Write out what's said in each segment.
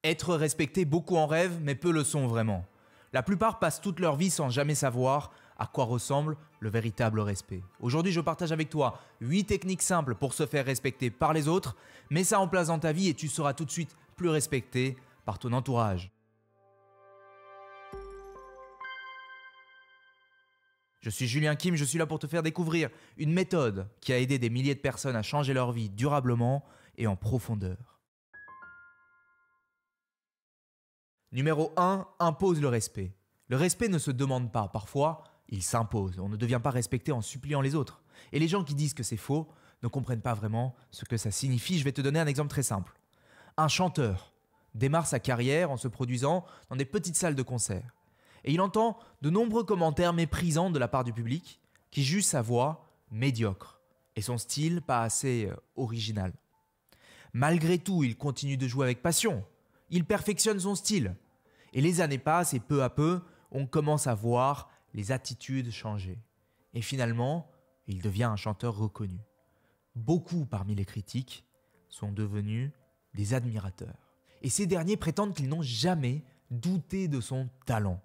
Être respecté, beaucoup en rêvent, mais peu le sont vraiment. La plupart passent toute leur vie sans jamais savoir à quoi ressemble le véritable respect. Aujourd'hui, je partage avec toi 8 techniques simples pour se faire respecter par les autres. Mets ça en place dans ta vie et tu seras tout de suite plus respecté par ton entourage. Je suis Julien Kim, je suis là pour te faire découvrir une méthode qui a aidé des milliers de personnes à changer leur vie durablement et en profondeur. Numéro 1, impose le respect. Le respect ne se demande pas, parfois il s'impose. On ne devient pas respecté en suppliant les autres. Et les gens qui disent que c'est faux ne comprennent pas vraiment ce que ça signifie. Je vais te donner un exemple très simple. Un chanteur démarre sa carrière en se produisant dans des petites salles de concert. Et il entend de nombreux commentaires méprisants de la part du public qui jugent sa voix médiocre et son style pas assez original. Malgré tout, il continue de jouer avec passion. Il perfectionne son style. Et les années passent et peu à peu, on commence à voir les attitudes changer. Et finalement, il devient un chanteur reconnu. Beaucoup parmi les critiques sont devenus des admirateurs. Et ces derniers prétendent qu'ils n'ont jamais douté de son talent.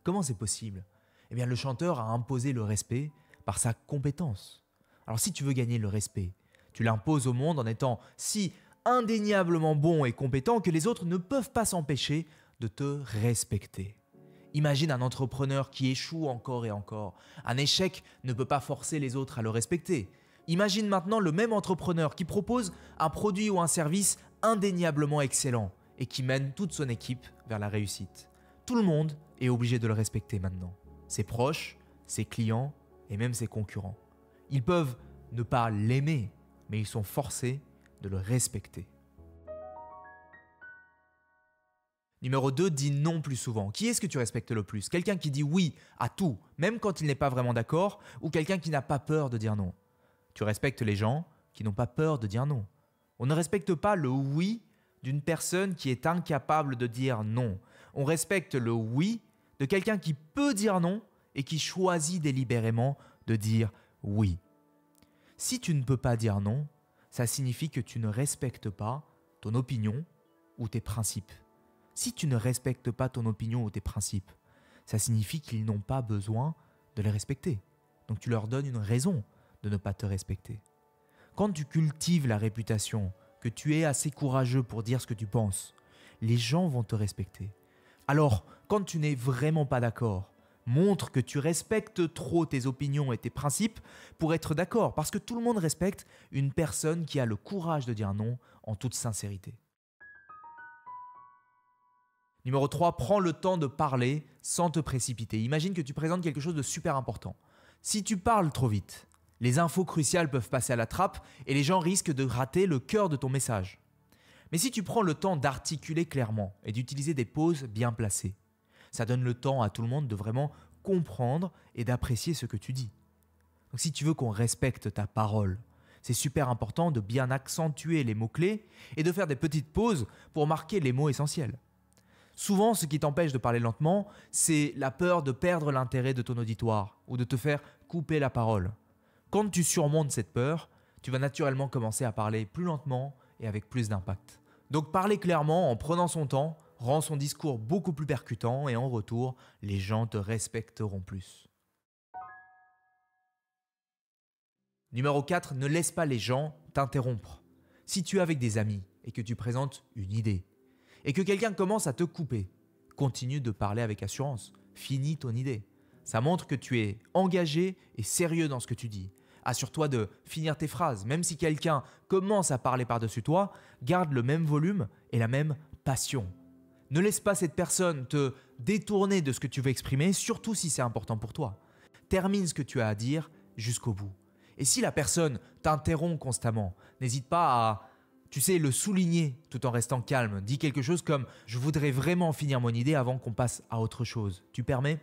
Comment c'est possible ? Eh bien, le chanteur a imposé le respect par sa compétence. Alors si tu veux gagner le respect, tu l'imposes au monde en étant si indéniablement bon et compétent que les autres ne peuvent pas s'empêcher de te respecter. Imagine un entrepreneur qui échoue encore et encore. Un échec ne peut pas forcer les autres à le respecter. Imagine maintenant le même entrepreneur qui propose un produit ou un service indéniablement excellent et qui mène toute son équipe vers la réussite. Tout le monde est obligé de le respecter maintenant. Ses proches, ses clients et même ses concurrents. Ils peuvent ne pas l'aimer, mais ils sont forcés de le respecter. Numéro 2, dis non plus souvent. Qui est-ce que tu respectes le plus ? Quelqu'un qui dit oui à tout, même quand il n'est pas vraiment d'accord, ou quelqu'un qui n'a pas peur de dire non ? Tu respectes les gens qui n'ont pas peur de dire non. On ne respecte pas le oui d'une personne qui est incapable de dire non. On respecte le oui de quelqu'un qui peut dire non et qui choisit délibérément de dire oui. Si tu ne peux pas dire non, ça signifie que tu ne respectes pas ton opinion ou tes principes. Si tu ne respectes pas ton opinion ou tes principes, ça signifie qu'ils n'ont pas besoin de les respecter. Donc tu leur donnes une raison de ne pas te respecter. Quand tu cultives la réputation que tu es assez courageux pour dire ce que tu penses, les gens vont te respecter. Alors, quand tu n'es vraiment pas d'accord, montre que tu respectes trop tes opinions et tes principes pour être d'accord, parce que tout le monde respecte une personne qui a le courage de dire non en toute sincérité. Numéro 3, prends le temps de parler sans te précipiter. Imagine que tu présentes quelque chose de super important. Si tu parles trop vite, les infos cruciales peuvent passer à la trappe et les gens risquent de rater le cœur de ton message. Mais si tu prends le temps d'articuler clairement et d'utiliser des pauses bien placées, ça donne le temps à tout le monde de vraiment comprendre et d'apprécier ce que tu dis. Donc si tu veux qu'on respecte ta parole, c'est super important de bien accentuer les mots-clés et de faire des petites pauses pour marquer les mots essentiels. Souvent, ce qui t'empêche de parler lentement, c'est la peur de perdre l'intérêt de ton auditoire ou de te faire couper la parole. Quand tu surmontes cette peur, tu vas naturellement commencer à parler plus lentement et avec plus d'impact. Donc parler clairement en prenant son temps rend son discours beaucoup plus percutant et en retour, les gens te respecteront plus. Numéro 4, ne laisse pas les gens t'interrompre. Si tu es avec des amis et que tu présentes une idée et que quelqu'un commence à te couper, continue de parler avec assurance. Finis ton idée. Ça montre que tu es engagé et sérieux dans ce que tu dis. Assure-toi de finir tes phrases. Même si quelqu'un commence à parler par-dessus toi, garde le même volume et la même passion. Ne laisse pas cette personne te détourner de ce que tu veux exprimer, surtout si c'est important pour toi. Termine ce que tu as à dire jusqu'au bout. Et si la personne t'interrompt constamment, n'hésite pas à, le souligner tout en restant calme. Dis quelque chose comme « Je voudrais vraiment finir mon idée avant qu'on passe à autre chose. » Tu permets ?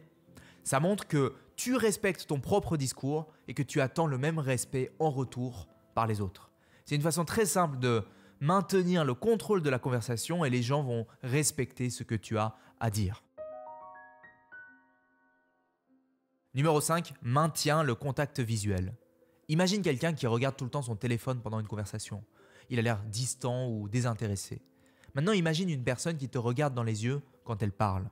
Ça montre que tu respectes ton propre discours et que tu attends le même respect en retour par les autres. C'est une façon très simple de maintenir le contrôle de la conversation et les gens vont respecter ce que tu as à dire. Numéro 5, maintiens le contact visuel. Imagine quelqu'un qui regarde tout le temps son téléphone pendant une conversation. Il a l'air distant ou désintéressé. Maintenant, imagine une personne qui te regarde dans les yeux quand elle parle.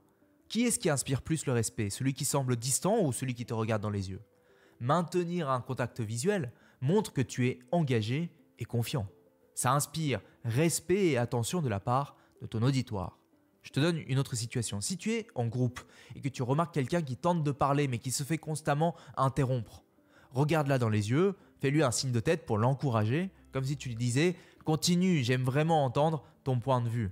Qui est-ce qui inspire plus le respect? Celui qui semble distant ou celui qui te regarde dans les yeux? Maintenir un contact visuel montre que tu es engagé et confiant. Ça inspire respect et attention de la part de ton auditoire. Je te donne une autre situation. Si tu es en groupe et que tu remarques quelqu'un qui tente de parler mais qui se fait constamment interrompre, regarde-la dans les yeux, fais-lui un signe de tête pour l'encourager, comme si tu lui disais « Continue, j'aime vraiment entendre ton point de vue ».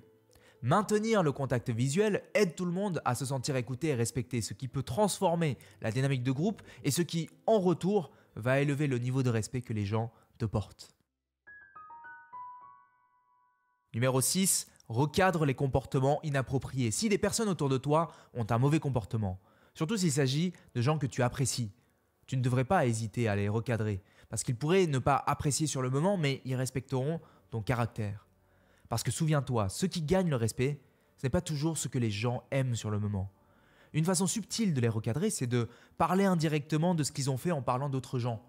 Maintenir le contact visuel aide tout le monde à se sentir écouté et respecté, ce qui peut transformer la dynamique de groupe et ce qui, en retour, va élever le niveau de respect que les gens te portent. Numéro 6, recadre les comportements inappropriés. Si des personnes autour de toi ont un mauvais comportement, surtout s'il s'agit de gens que tu apprécies, tu ne devrais pas hésiter à les recadrer parce qu'ils pourraient ne pas apprécier sur le moment, mais ils respecteront ton caractère. Parce que souviens-toi, ceux qui gagnent le respect, ce n'est pas toujours ce que les gens aiment sur le moment. Une façon subtile de les recadrer, c'est de parler indirectement de ce qu'ils ont fait en parlant d'autres gens.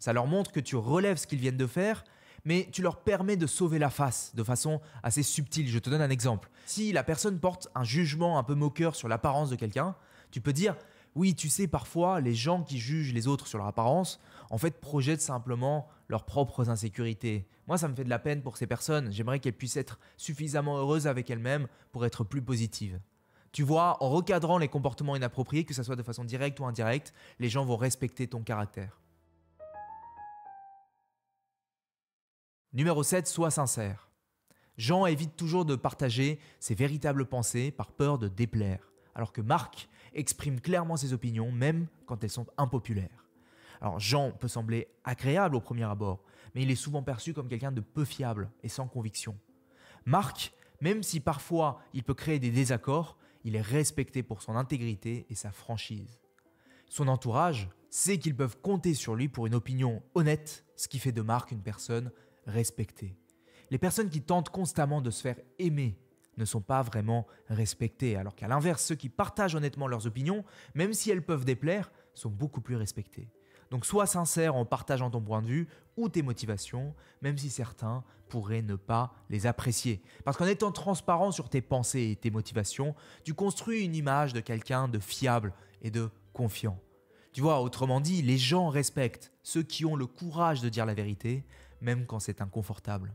Ça leur montre que tu relèves ce qu'ils viennent de faire, mais tu leur permets de sauver la face de façon assez subtile. Je te donne un exemple. Si la personne porte un jugement un peu moqueur sur l'apparence de quelqu'un, tu peux dire « Oui, tu sais, parfois, les gens qui jugent les autres sur leur apparence, en fait, projettent simplement leurs propres insécurités. Moi, ça me fait de la peine pour ces personnes. J'aimerais qu'elles puissent être suffisamment heureuses avec elles-mêmes pour être plus positives. » Tu vois, en recadrant les comportements inappropriés, que ce soit de façon directe ou indirecte, les gens vont respecter ton caractère. Numéro 7, sois sincère. Jean évite toujours de partager ses véritables pensées par peur de déplaire, alors que Marc exprime clairement ses opinions, même quand elles sont impopulaires. Alors Jean peut sembler agréable au premier abord, mais il est souvent perçu comme quelqu'un de peu fiable et sans conviction. Marc, même si parfois il peut créer des désaccords, il est respecté pour son intégrité et sa franchise. Son entourage sait qu'ils peuvent compter sur lui pour une opinion honnête, ce qui fait de Marc une personne respectée. Les personnes qui tentent constamment de se faire aimer ne sont pas vraiment respectées, alors qu'à l'inverse, ceux qui partagent honnêtement leurs opinions, même si elles peuvent déplaire, sont beaucoup plus respectés. Donc sois sincère en partageant ton point de vue ou tes motivations, même si certains pourraient ne pas les apprécier. Parce qu'en étant transparent sur tes pensées et tes motivations, tu construis une image de quelqu'un de fiable et de confiant. Tu vois, autrement dit, les gens respectent ceux qui ont le courage de dire la vérité, même quand c'est inconfortable.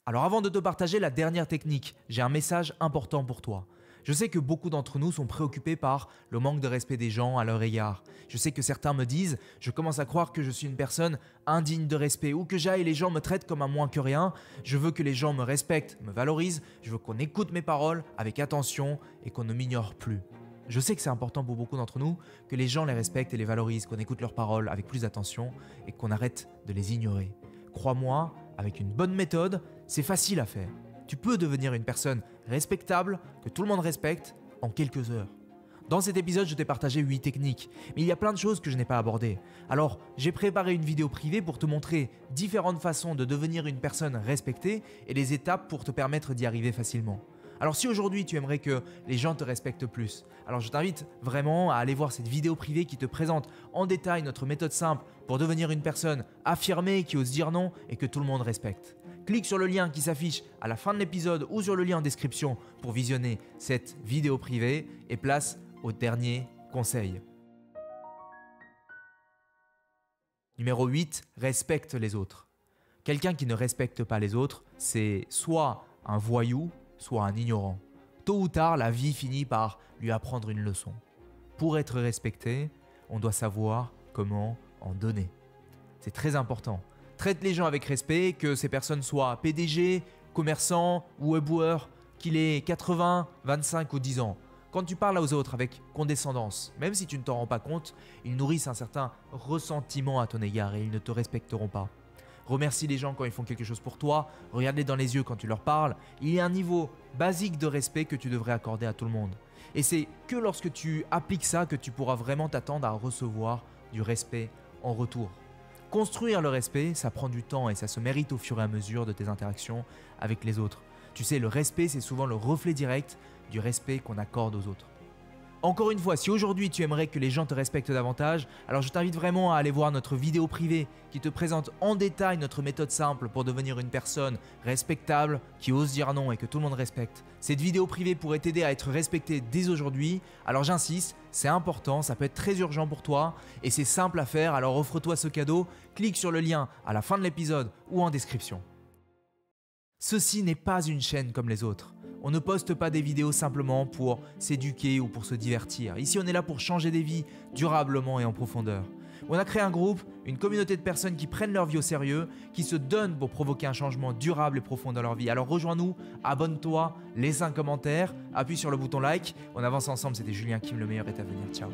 Alors avant de te partager la dernière technique, j'ai un message important pour toi. Je sais que beaucoup d'entre nous sont préoccupés par le manque de respect des gens à leur égard. Je sais que certains me disent « je commence à croire que je suis une personne indigne de respect ou que j'aille et les gens me traitent comme un moins que rien. Je veux que les gens me respectent, me valorisent, je veux qu'on écoute mes paroles avec attention et qu'on ne m'ignore plus. » Je sais que c'est important pour beaucoup d'entre nous que les gens les respectent et les valorisent, qu'on écoute leurs paroles avec plus d'attention et qu'on arrête de les ignorer. Crois-moi, avec une bonne méthode, c'est facile à faire. Tu peux devenir une personne respectable, que tout le monde respecte, en quelques heures. Dans cet épisode, je t'ai partagé 8 techniques, mais il y a plein de choses que je n'ai pas abordées. Alors, j'ai préparé une vidéo privée pour te montrer différentes façons de devenir une personne respectée et les étapes pour te permettre d'y arriver facilement. Alors si aujourd'hui tu aimerais que les gens te respectent plus, alors je t'invite vraiment à aller voir cette vidéo privée qui te présente en détail notre méthode simple pour devenir une personne affirmée qui ose dire non et que tout le monde respecte. Clique sur le lien qui s'affiche à la fin de l'épisode ou sur le lien en description pour visionner cette vidéo privée et place au dernier conseil. Numéro 8, respecte les autres. Quelqu'un qui ne respecte pas les autres, c'est soit un voyou, soit un ignorant. Tôt ou tard, la vie finit par lui apprendre une leçon. Pour être respecté, on doit savoir comment en donner. C'est très important. Traite les gens avec respect, que ces personnes soient PDG, commerçants ou éboueurs, qu'il ait 80, 25 ou 10 ans. Quand tu parles aux autres avec condescendance, même si tu ne t'en rends pas compte, ils nourrissent un certain ressentiment à ton égard et ils ne te respecteront pas. Remercie les gens quand ils font quelque chose pour toi, regarde-les dans les yeux quand tu leur parles. Il y a un niveau basique de respect que tu devrais accorder à tout le monde. Et c'est que lorsque tu appliques ça que tu pourras vraiment t'attendre à recevoir du respect en retour. Construire le respect, ça prend du temps et ça se mérite au fur et à mesure de tes interactions avec les autres. Tu sais, le respect, c'est souvent le reflet direct du respect qu'on accorde aux autres. Encore une fois, si aujourd'hui tu aimerais que les gens te respectent davantage, alors je t'invite vraiment à aller voir notre vidéo privée qui te présente en détail notre méthode simple pour devenir une personne respectable, qui ose dire non et que tout le monde respecte. Cette vidéo privée pourrait t'aider à être respecté dès aujourd'hui, alors j'insiste, c'est important, ça peut être très urgent pour toi et c'est simple à faire, alors offre-toi ce cadeau, clique sur le lien à la fin de l'épisode ou en description. Ceci n'est pas une chaîne comme les autres. On ne poste pas des vidéos simplement pour s'éduquer ou pour se divertir. Ici, on est là pour changer des vies durablement et en profondeur. On a créé un groupe, une communauté de personnes qui prennent leur vie au sérieux, qui se donnent pour provoquer un changement durable et profond dans leur vie. Alors rejoins-nous, abonne-toi, laisse un commentaire, appuie sur le bouton like. On avance ensemble, c'était Julien Kim, le meilleur est à venir. Ciao.